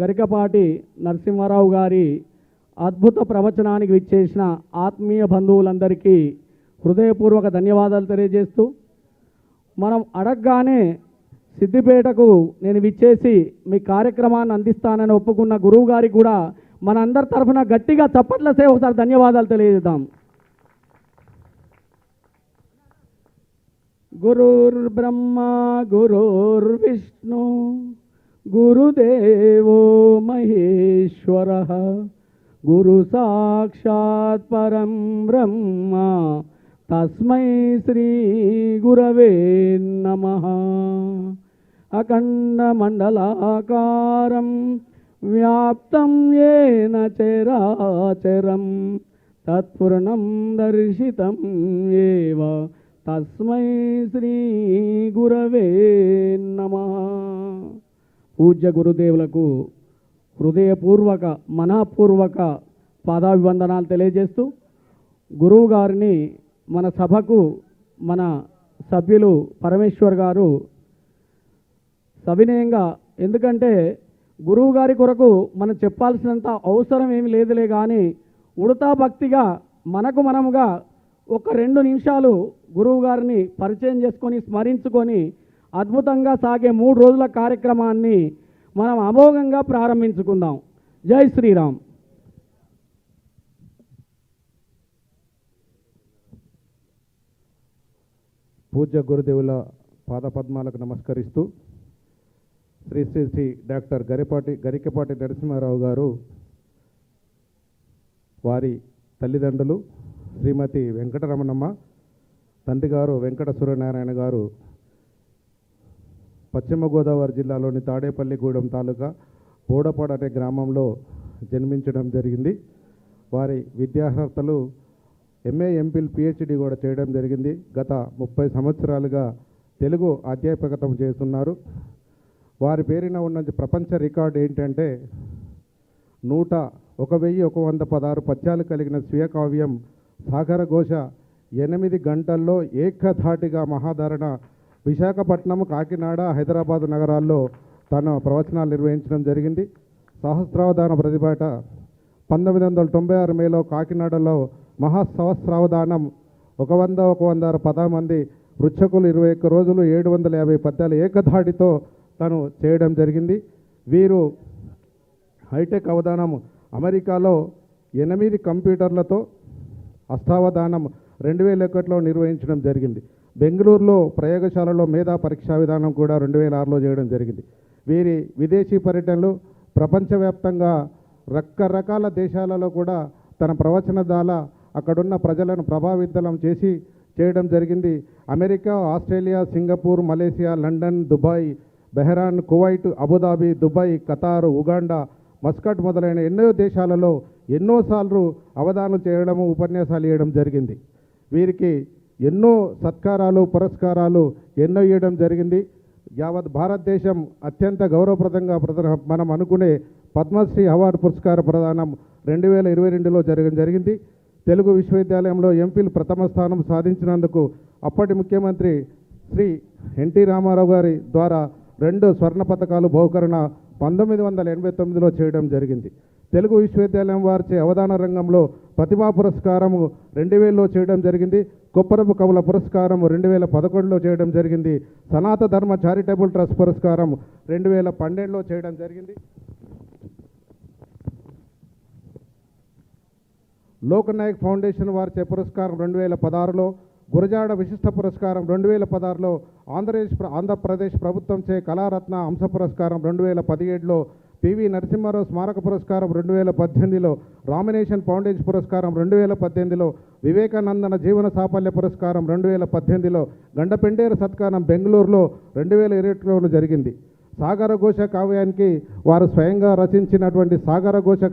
గరికపాటి నరసింహారావు గారి అద్భుత ప్రవచనానికి విచ్చేసిన ఆత్మీయ బంధువులందరికీ హృదయపూర్వక ధన్యవాదాలు తెలియజేస్తూ, మనం అడగగానే సిద్దిపేటకు నేను విచ్చేసి మీ కార్యక్రమాన్ని అందిస్తానని ఒప్పుకున్న గురువు గారికి కూడా మన అందరి తరఫున గట్టిగా చప్పట్లసే ఒకసారి ధన్యవాదాలు తెలియజేద్దాం. గురుర్బ్రహ్మ గురుర్విష్ణు గురుదేవో మహేశ్వరః గురు సాక్షాత్ పరం బ్రహ్మ తస్మై శ్రీ గురవే నమః. అఖండ మండలాకారం వ్యాప్తం యేన చరాచరం తత్పూర్ణం దర్శితం ఏవ తస్మై శ్రీ గురవే నమః. పూజ్య గురుదేవులకు హృదయపూర్వక మనఃపూర్వక పాదాభివందనాలు తెలియజేస్తూ, గురువు గారిని మన సభకు మన సభ్యులు పరమేశ్వర్ గారు సవినయంగా, ఎందుకంటే గురువు గారి కొరకు మనం చెప్పాల్సినంత అవసరం ఏమి లేదులే, కానీ ఉడతా భక్తిగా మనకు మనముగా ఒక 2 నిమిషాలు గురువు గారిని పరిచయం చేసుకొని స్మరించుకొని అద్భుతంగా సాగే 3 రోజుల కార్యక్రమాన్ని మనం అమోఘంగా ప్రారంభించుకుందాం. జై శ్రీరామ్. పూజ్య గురుదేవుల పాదపద్మాలకు నమస్కరిస్తూ, శ్రీ శ్రీ శ్రీ డాక్టర్ గరికపాటి నరసింహారావు గారు, వారి తల్లిదండ్రులు శ్రీమతి వెంకటరమణమ్మ, తండ్రి గారు వెంకట సూర్యనారాయణ గారు పశ్చిమ గోదావరి జిల్లాలోని తాడేపల్లిగూడెం తాలూకా బోడపాడు అనే గ్రామంలో జన్మించడం జరిగింది. వారి విద్యార్హతలు ఎంఏ ఎంఫిల్ పిహెచ్డి కూడా చేయడం జరిగింది. గత 30 సంవత్సరాలుగా తెలుగు అధ్యాపకతం చేస్తున్నారు. వారి పేరున ఉన్న ప్రపంచ రికార్డు ఏంటంటే 1,116 పద్యాలు కలిగిన స్వీయ కావ్యం సాగరఘోష 8 గంటల్లో ఏకధాటిగా మహాధారణ విశాఖపట్నం, కాకినాడ, హైదరాబాద్ నగరాల్లో తన ప్రవచనాలు నిర్వహించడం జరిగింది. సహస్రావధాన ప్రతిపాట 1996 మేలో కాకినాడలో మహాసహస్రావధానం 100 మంది వృక్షకులు 21 రోజులు 750 పద్యాలు ఏకధాటితో తను చేయడం జరిగింది. వీరు హైటెక్ అవధానం అమెరికాలో 8 కంప్యూటర్లతో అష్టావధానం 2001లో నిర్వహించడం జరిగింది. బెంగళూరులో ప్రయోగశాలలో మేధా పరీక్షా విధానం కూడా 2006లో చేయడం జరిగింది. వీరి విదేశీ పర్యటనలు ప్రపంచవ్యాప్తంగా రకరకాల దేశాలలో కూడా తన ప్రవచన ద్వారా అక్కడున్న ప్రజలను ప్రభావితం చేయడం జరిగింది. America, Australia, Singapore, Malaysia, London, Dubai, Bahrain, Kuwait, Abu Dhabi, Dubai, Qatar, Uganda, Muscat మొదలైన ఎన్నో దేశాలలో ఎన్నోసార్లు అవధానం చేయడము, ఉపన్యాసాలు ఇవ్వడం జరిగింది. వీరికి ఎన్నో సత్కారాలు, పురస్కారాలు ఎన్నో ఇవ్వడం జరిగింది. యావత్ భారతదేశం అత్యంత గౌరవప్రదంగా మనం అనుకునే పద్మశ్రీ అవార్డు పురస్కార ప్రదానం 2022లో జరగడం జరిగింది. తెలుగు విశ్వవిద్యాలయంలో ఎంఫిల్ ప్రథమ స్థానం సాధించినందుకు అప్పటి ముఖ్యమంత్రి శ్రీ ఎన్టీ రామారావు గారి ద్వారా 2 స్వర్ణ పతకాలు బహుకరణ 1989లో చేయడం జరిగింది. తెలుగు విశ్వవిద్యాలయం వారిచే అవధాన రంగంలో ప్రతిభా పురస్కారము 2000లో చేయడం జరిగింది. కొప్పరపు కవుల పురస్కారం 2011లో చేయడం జరిగింది. సనాత ధర్మ చారిటబుల్ ట్రస్ట్ పురస్కారం 2012లో చేయడం జరిగింది. లోకనాయక్ ఫౌండేషన్ వారిచే పురస్కారం 2016లో, గురజాడ విశిష్ట పురస్కారం 2016లో, ఆంధ్రప్రదేశ్ ప్రభుత్వంచే కళారత్న అంశ పురస్కారం 2017లో, పివి నరసింహారావు స్మారక పురస్కారం 2018లో, రామినేషన్ ఫౌండేషన్ పురస్కారం 2018లో, వివేకానందన జీవన సాఫల్య పురస్కారం 2018లో, గండపెండేరు సత్కారం బెంగళూరులో 2021లో జరిగింది. సాగరఘోష కావ్యానికి వారు స్వయంగా రచించినటువంటి సాగరఘోష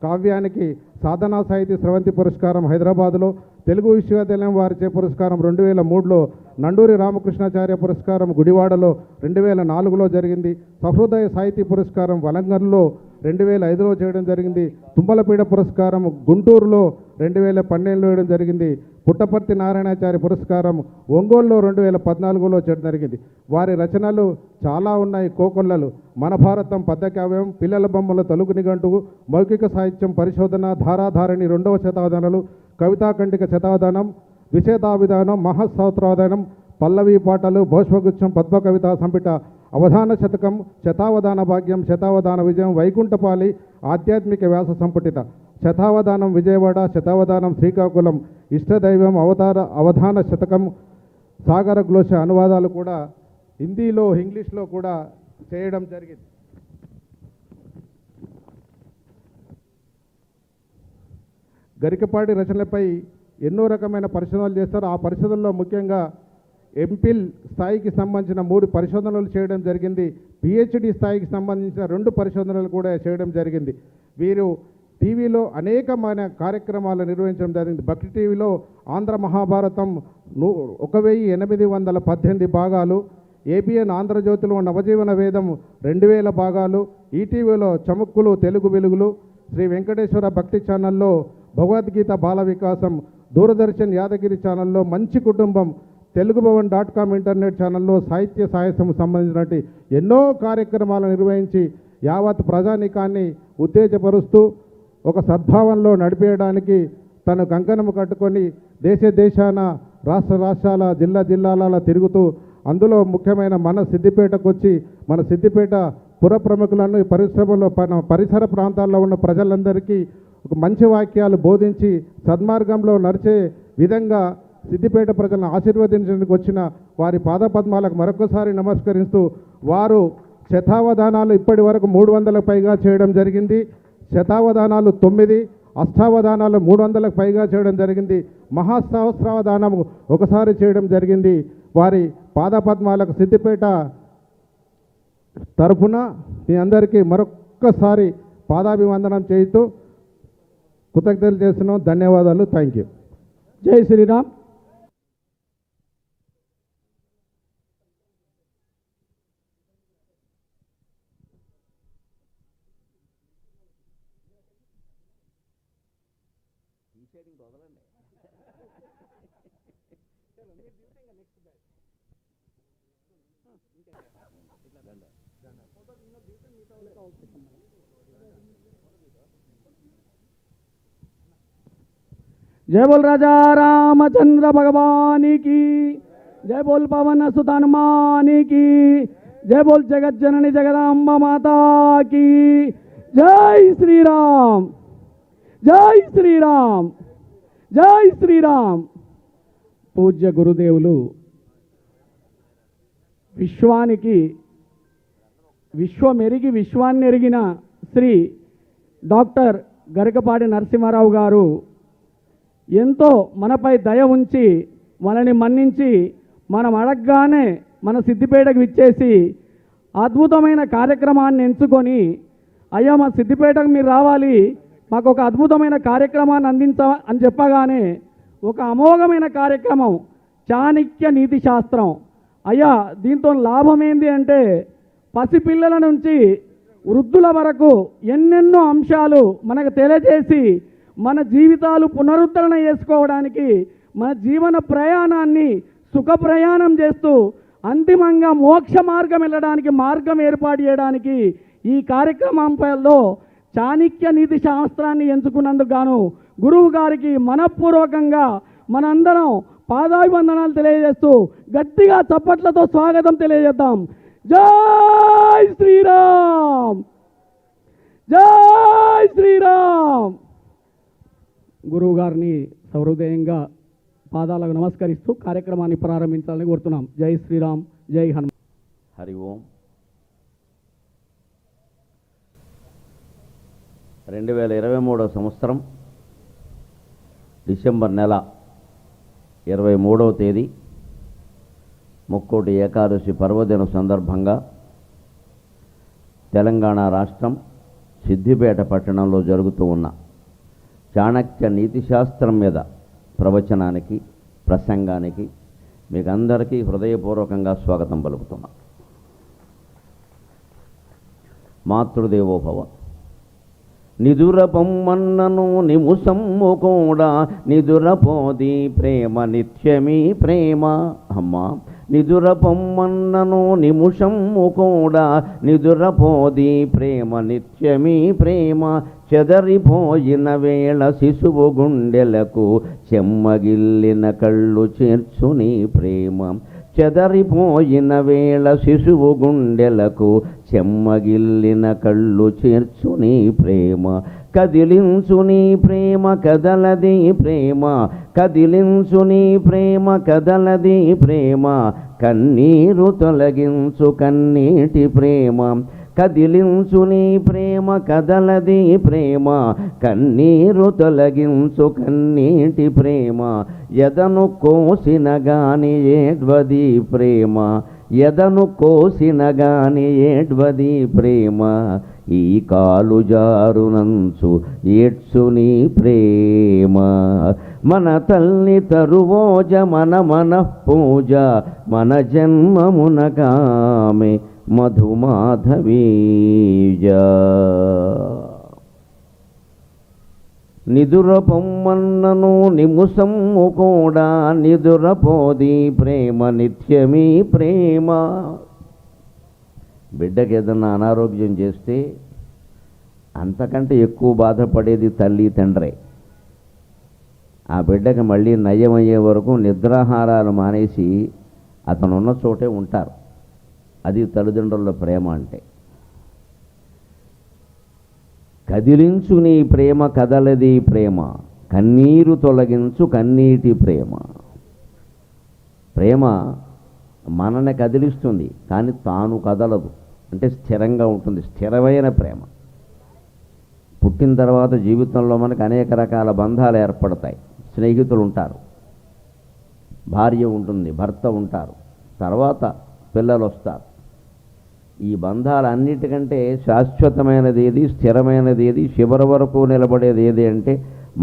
కావ్యానికి సాధనా సాహితీ స్రవంతి పురస్కారం హైదరాబాదులో, తెలుగు విశ్వవిద్యాలయం వారిచే పురస్కారం 2003లో, నండూరి రామకృష్ణాచార్య పురస్కారం గుడివాడలో 2004లో జరిగింది. సహృదయ సాహితీ పురస్కారం వలంగర్లో 2005లో చేయడం జరిగింది. తుమ్మలపీడ పురస్కారం గుంటూరులో 2012లో వేయడం జరిగింది. పుట్టపర్తి నారాయణాచారి పురస్కారం ఒంగోలులో 2014లో చేయడం జరిగింది. వారి రచనలు చాలా ఉన్నాయి. కోకొల్లలు, మన భారతం పద్యకావ్యం, పిల్లల బొమ్మల తెలుగు నిఘంటువు, మౌఖిక సాహిత్యం పరిశోధన, ధారాధారణి 2వ శతావధానాలు, కవితాఖండిక శతావధానం, ద్విశతావిధానం, మహాసహస్రావధానం, పల్లవి పాటలు, భోష్పగుచ్చం, పద్మ కవితా సంపిట, అవధాన శతకం, శతావధాన భాగ్యం, శతావధాన విజయం, వైకుంఠపాలి, ఆధ్యాత్మిక వ్యాస సంపుటిత, శతావధానం విజయవాడ, శతావధానం శ్రీకాకుళం, ఇష్టదైవం, అవధాన శతకం, సాగర గ్లోష అనువాదాలు కూడా హిందీలో ఇంగ్లీష్లో కూడా చేయడం జరిగింది. గరికపాటి రచనలపై ఎన్నో రకమైన పరిశోధనలు చేస్తారు. ఆ పరిశోధనలో ముఖ్యంగా ఎంపిల్ స్థాయికి సంబంధించిన 3 పరిశోధనలు చేయడం జరిగింది. పిహెచ్డి స్థాయికి సంబంధించిన 2 పరిశోధనలు కూడా చేయడం జరిగింది. వీరు టీవీలో అనేకమైన కార్యక్రమాలు నిర్వహించడం జరిగింది. భక్తి టీవీలో ఆంధ్ర మహాభారతం 1818 భాగాలు, ఏబిఎన్ ఆంధ్రజ్యోతిలో నవజీవన వేదం 2000 భాగాలు, ఈటీవీలో చముక్కులు తెలుగు వెలుగులు, శ్రీ వెంకటేశ్వర భక్తి ఛానల్లో భగవద్గీత బాల వికాసం, దూరదర్శన్ యాదగిరి ఛానల్లో మంచి కుటుంబం, తెలుగుభవన్.com ఇంటర్నెట్ ఛానల్లో సాహిత్య సాహసం సంబంధించినటువంటి ఎన్నో కార్యక్రమాలు నిర్వహించి యావత్ ప్రజానీకాన్ని ఉత్తేజపరుస్తూ ఒక సద్భావంలో నడిపేయడానికి తను కంకణము కట్టుకొని దేశాన రాష్ట్రాల జిల్లాల తిరుగుతూ అందులో ముఖ్యమైన మన సిద్దిపేటకు వచ్చి మన సిద్దిపేట పుర ప్రముఖులను పరిశ్రమలో పరిసర ప్రాంతాల్లో ఉన్న ప్రజలందరికీ ఒక మంచి వాక్యాలు బోధించి సన్మార్గంలో నడిచే విధంగా సిద్దిపేట ప్రజలను ఆశీర్వదించడానికి వచ్చిన వారి పాదపద్మాలకు మరొకసారి నమస్కరిస్తూ, వారు శతావధానాలు ఇప్పటి వరకు 300కు పైగా చేయడం జరిగింది. శతావధానాలు 9, అష్టావధానాలు 300కు పైగా చేయడం జరిగింది. మహాసహస్రావధానము ఒకసారి చేయడం జరిగింది. వారి పాదపద్మాలకు సిద్దిపేట తరఫున మీ అందరికీ మరొక్కసారి పాదాభివందనం చేస్తూ కృతజ్ఞతలు చేస్తున్నాం. ధన్యవాదాలు. Thank you. జై శ్రీరామ్. जय बोल राजा रामचंद्र भगवान की, जय बोल पवन सुत हनुमान की, जय बोल जगत जननी जगदांबा माता की, जय श्री राम, जय श्री राम, जय श्री राम. పూజ్య గురుదేవులు విశ్వానికి విశ్వమెరిగి విశ్వాన్ని ఎరిగిన శ్రీ డాక్టర్ గరికపాటి నరసింహారావు గారు ఎంతో మనపై దయ ఉంచి మనని మన్నించి మనం అడగగానే మన సిద్దిపేటకు విచ్చేసి అద్భుతమైన కార్యక్రమాన్ని ఎంచుకొని, అయ్యా మా సిద్దిపేటకు మీరు రావాలి, మాకు ఒక అద్భుతమైన కార్యక్రమాన్ని అని చెప్పగానే ఒక అమోఘమైన కార్యక్రమం చాణక్య నీతి శాస్త్రం. అయ్యా దీంతో లాభం ఏంది అంటే పసిపిల్లల నుంచి వృద్ధుల వరకు ఎన్నెన్నో అంశాలు మనకు తెలియజేసి మన జీవితాలు పునరుద్ధరణ చేసుకోవడానికి, మన జీవన ప్రయాణాన్ని సుఖ ప్రయాణం చేస్తూ అంతిమంగా మోక్ష మార్గం వెళ్ళడానికి మార్గం ఏర్పాటు చేయడానికి ఈ కార్యక్రమంలో చాణక్య నీతి శాస్త్రాన్ని ఎంచుకున్నందుకు గాను గురువు గారికి మనపూర్వకంగా మనందరం పాదాభివందనాలు తెలియజేస్తూ గట్టిగా చప్పట్లతో స్వాగతం తెలియజేద్దాం. జై శ్రీరామ్, జై శ్రీరామ్. గురువు గారిని సహృదయంగా పాదాలకు నమస్కరిస్తూ కార్యక్రమాన్ని ప్రారంభించాలని కోరుతున్నాం. జై శ్రీరామ్, జై హనుమాన్. హరి ఓం. 2023 సంవత్సరం డిసెంబర్ నెల 23వ తేదీ ముక్కోటి ఏకాదశి పర్వదిన సందర్భంగా తెలంగాణ రాష్ట్రం సిద్దిపేట పట్టణంలో జరుగుతూ ఉన్న చాణక్య నీతి శాస్త్రం మీద ప్రవచనానికి, ప్రసంగానికి మీకు అందరికీ హృదయపూర్వకంగా స్వాగతం పలుకుతున్నాం. మాతృదేవోభవ, నిదురపొమ్మన్నను నిముసమ్ము కూడా నిదురపోది ప్రేమ నిత్యమీ ప్రేమ. అమ్మా నిదురపొమ్మన్నను నిముషమ్ము కూడా నిదురపోది ప్రేమ నిత్యమీ ప్రేమ. చెదరిపోయిన వేళ శిశువు గుండెలకు చెమ్మగిల్లిన కళ్ళు చేర్చుని ప్రేమ. చెదరిపోయిన వేళ శిశువు గుండెలకు చెమ్మగిల్లిన కళ్ళు చేర్చుని ప్రేమ. కదిలించుని ప్రేమ కదలది ప్రేమ. కదిలించుని ప్రేమ కదలది ప్రేమ. కన్నీరు తొలగించు కన్నీటి ప్రేమ. కదిలించుని ప్రేమ కదలది ప్రేమ. కన్నీరు తొలగించు కన్నీటి ప్రేమ. ఎదను కోసిన గాని ఏడ్వది ప్రేమ. ఎదను కోసిన గాని ఏడ్వది ప్రేమ. ఈ కాలు జారునంచు ఏడ్చుని ప్రేమ. మన తల్లి తరువోజ మన మనఃపూజ మన జన్మమునగామె మధుమాధవీజ. నిదురపొమ్మన్నను నిముసమ్ము కూడా నిదురపోది ప్రేమ నిత్యమీ ప్రేమ. బిడ్డకి ఏదన్నా అనారోగ్యం చేస్తే అంతకంటే ఎక్కువ బాధపడేది తల్లి తండ్రే. ఆ బిడ్డకి మళ్ళీ నయమయ్యే వరకు నిద్రాహారాలు మానేసి అతను ఉన్న చోటే ఉంటారు. అది తల్లిదండ్రుల ప్రేమ అంటే. కదిలించు నీ ప్రేమ కదలది ప్రేమ. కన్నీరు తొలగించు కన్నీటి ప్రేమ. ప్రేమ మనని కదిలిస్తుంది కానీ తాను కదలదు, అంటే స్థిరంగా ఉంటుంది. స్థిరమైన ప్రేమ. పుట్టిన తర్వాత జీవితంలో మనకు అనేక రకాల బంధాలు ఏర్పడతాయి. స్నేహితులు ఉంటారు, భార్య ఉంటుంది, భర్త ఉంటారు, తర్వాత పిల్లలు వస్తారు. ఈ బంధాలన్నిటికంటే శాశ్వతమైనది ఏది, స్థిరమైనది ఏది, చివరి వరకు నిలబడేది ఏది అంటే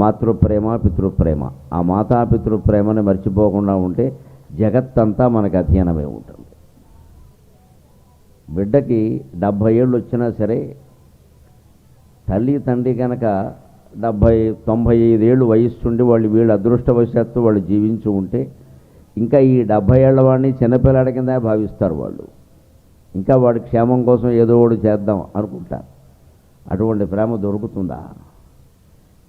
మాతృప్రేమ, పితృప్రేమ. ఆ మాతాపితృప్రేమని మర్చిపోకుండా ఉంటే జగత్తంతా మనకు అధీనమై ఉంటుంది. బిడ్డకి 70 ఏళ్ళు వచ్చినా సరే తల్లి తండ్రి కనుక 70-95 ఏళ్ళు వయస్సుండి వీళ్ళు అదృష్టవశాత్తు వాళ్ళు జీవించి ఉంటే ఇంకా ఈ 70 ఏళ్ల వాడిని చిన్నపిల్లాడి కింద భావిస్తారు వాళ్ళు. ఇంకా వాడి క్షేమం కోసం ఏదో ఒకటి చేద్దాం అనుకుంటారు. అటువంటి ప్రేమ దొరుకుతుందా?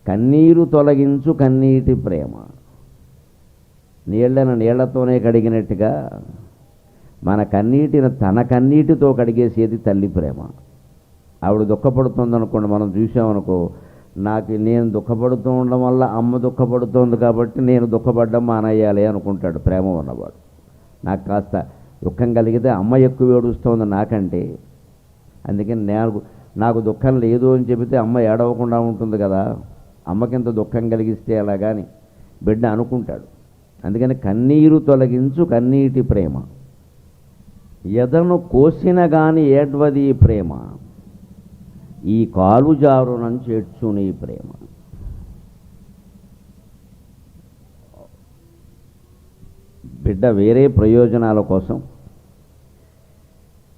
కన్నీరు తొలగించు కన్నీటి ప్రేమ. నీళ్లను నీళ్లతోనే కడిగినట్టుగా మన కన్నీటిని తన కన్నీటితో కడిగేసేది తల్లి ప్రేమ. ఆవిడ దుఃఖపడుతుందనుకోండి, మనం చూసామనుకో, నేను దుఃఖపడుతూ ఉండడం వల్ల అమ్మ దుఃఖపడుతోంది కాబట్టి నేను దుఃఖపడ్డం మానేయాలి అనుకుంటాడు ప్రేమ ఉన్నవాడు. నాకు కాస్త దుఃఖం కలిగితే అమ్మ ఎక్కువ ఏడుస్తోంది నాకంటే, అందుకని నాకు దుఃఖం లేదు అని చెబితే అమ్మ ఏడవకుండా ఉంటుంది కదా, అమ్మకింత దుఃఖం కలిగిస్తే అలాగాని బిడ్డ అనుకుంటాడు. అందుకని కన్నీరు తొలగించు కన్నీటి ప్రేమ. ఎదను కోసిన గాని ఏడ్వది ప్రేమ. ఈ కాలు జారునం చేర్చుని ప్రేమ. బిడ్డ వేరే ప్రయోజనాల కోసం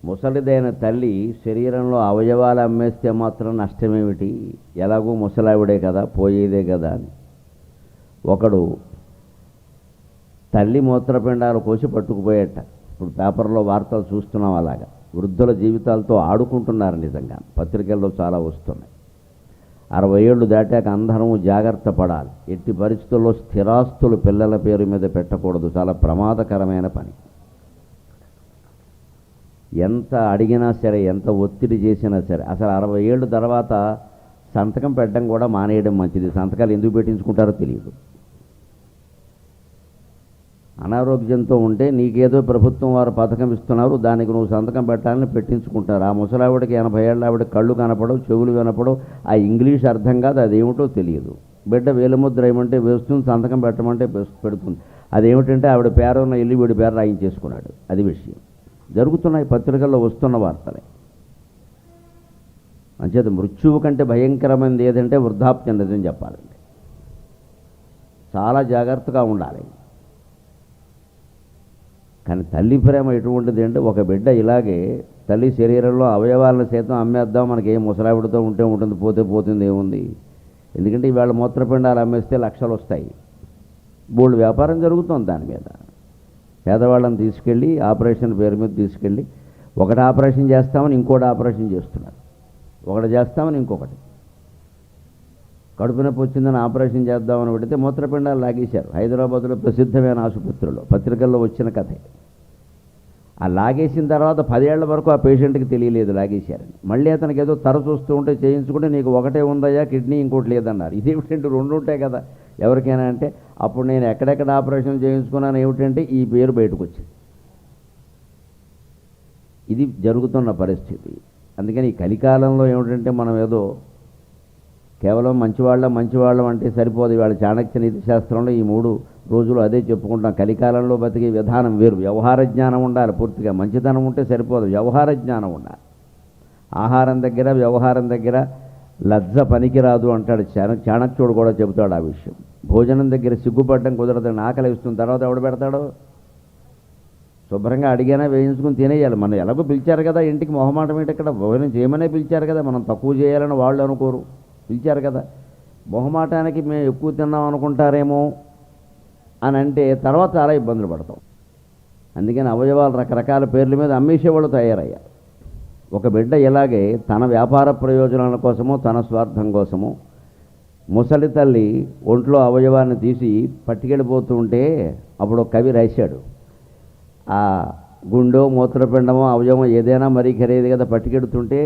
ముసలిదైన తల్లి శరీరంలో అవయవాలు అమ్మేస్తే మాత్రం నష్టమేమిటి, ఎలాగూ ముసలావిడే కదా, పోయేదే కదా అని ఒకడు తల్లి మూత్రపిండాలు కోసి పట్టుకుపోయేట. ఇప్పుడు పేపర్లో వార్తలు చూస్తున్నాం. అలాగా వృద్ధుల జీవితాలతో ఆడుకుంటున్నారు. నిజంగా పత్రికల్లో చాలా వస్తున్నాయి. 60 ఏళ్ళు దాటాక అందరం జాగ్రత్త పడాలి. ఎట్టి పరిస్థితుల్లో స్థిరాస్తులు పిల్లల పేరు మీద పెట్టకూడదు. చాలా ప్రమాదకరమైన పని. ఎంత అడిగినా సరే, ఎంత ఒత్తిడి చేసినా సరే, అసలు 60 ఏళ్ళు తర్వాత సంతకం పెట్టడం కూడా మానేయడం మంచిది. సంతకాలు ఎందుకు పెట్టించుకుంటారో తెలియదు. అనారోగ్యంతో ఉంటే నీకేదో ప్రభుత్వం వారు పథకం ఇస్తున్నారు, దానికి నువ్వు సంతకం పెట్టాలని పెట్టించుకుంటారు. ఆ ముసలావిడికి 80 ఏళ్ళ ఆవిడ కళ్ళు కనపడవు, చెవులు వినపడవు, ఆ ఇంగ్లీష్ అర్థం కాదు, అదేమిటో తెలియదు. బిడ్డ వేలుముద్ర ఏమంటే వేస్తుంది, సంతకం పెట్టమంటే పెడుతుంది. అదేమిటంటే ఆవిడ పేరున్న ఇల్లు వీడి పేరు రాయించేసుకున్నాడు. అది విషయం. జరుగుతున్నాయి, పత్రికల్లో వస్తున్న వార్తలే. అంచేత మృత్యువు కంటే భయంకరమైనది ఏదంటే వృద్ధాప్యం. నిజం చెప్పాలంటే చాలా జాగ్రత్తగా ఉండాలి. కానీ తల్లి ప్రేమ ఎటువంటిది అంటే, ఒక బిడ్డ ఇలాగే తల్లి శరీరంలో అవయవాలను సైతం అమ్మేద్దాం, మనకి ఏం ముసలావిడితో ఉంటే ఉంటుంది, పోతే పోతుంది, ఏముంది. ఎందుకంటే ఇవాళ మూత్రపిండాలు అమ్మేస్తే లక్షలు వస్తాయి. బోల్డ్ వ్యాపారం జరుగుతుంది దాని మీద. పేదవాళ్ళని తీసుకెళ్ళి ఆపరేషన్ పేరు మీద తీసుకెళ్ళి ఒకటి ఆపరేషన్ చేస్తామని ఇంకోటి ఆపరేషన్ చేస్తున్నారు, ఒకటి చేస్తామని ఇంకొకటి. కడుపు నొప్పి వచ్చిందని ఆపరేషన్ చేద్దామని పెడితే మూత్రపిండాలు లాగేశారు. హైదరాబాద్లో ప్రసిద్ధమైన ఆసుపత్రిలో పత్రికల్లో వచ్చిన కథే. ఆ లాగేసిన తర్వాత 10 ఏళ్ల వరకు ఆ పేషెంట్కి తెలియలేదు లాగేశారని. మళ్ళీ అతనికి ఏదో తర చూస్తూ ఉంటే చేయించుకుంటే నీకు ఒకటే ఉందయ్యా కిడ్నీ, ఇంకోటి లేదన్నారు. ఇదేమిటంటే 2 ఉంటాయి కదా ఎవరికైనా అంటే. అప్పుడు నేను ఎక్కడెక్కడ ఆపరేషన్ చేయించుకున్నాను ఏమిటంటే ఈ పేరు బయటకు వచ్చింది. ఇది జరుగుతున్న పరిస్థితి. అందుకని ఈ కలికాలంలో ఏమిటంటే మనం ఏదో కేవలం మంచివాళ్ళం అంటే సరిపోదు. ఇవాళ చాణక్య నీతి శాస్త్రంలో ఈ 3 రోజులు అదే చెప్పుకుంటాం. కలికాలంలో బతికే విధానం వేరు. వ్యవహార జ్ఞానం ఉండాలి పూర్తిగా. మంచితనం ఉంటే సరిపోదు, వ్యవహార జ్ఞానం ఉండాలి. ఆహారం దగ్గర వ్యవహారం దగ్గర లజ్జ పనికిరాదు అంటాడు చాణక్యుడు కూడా చెబుతాడు ఆ విషయం. భోజనం దగ్గర సిగ్గుపడడం కుదరదని. ఆకలి ఇస్తుంది, తర్వాత ఎవడు పెడతాడో. శుభ్రంగా అడిగానా వేయించుకుని తినేయాలి. మనం ఎలాగో పిలిచారు కదా ఇంటికి, మొహమాటం ఏంటి, ఇక్కడ భోజనం చేయమనే పిలిచారు కదా, మనం తక్కువ చేయాలని వాళ్ళు అనుకోరు, పిలిచారు కదా. మొహమాటానికి మేము ఎక్కువ తిన్నాం అనుకుంటారేమో అని అంటే తర్వాత చాలా ఇబ్బందులు పడతాం. అందుకని అవయవాలు రకరకాల పేర్ల మీద అమ్మేసేవాళ్ళు తయారయ్యారు. ఒక బిడ్డ ఇలాగే తన వ్యాపార ప్రయోజనాల కోసమో తన స్వార్థం కోసమో ముసలి తల్లి ఒంట్లో అవయవాన్ని తీసి పట్టుకెళ్ళిపోతూ ఉంటే అప్పుడు ఒక కవి రాశాడు, ఆ గుండో మూత్రపిండమో అవయవం ఏదైనా మరీ ఖరీదు కదా పట్టుకెడుతుంటే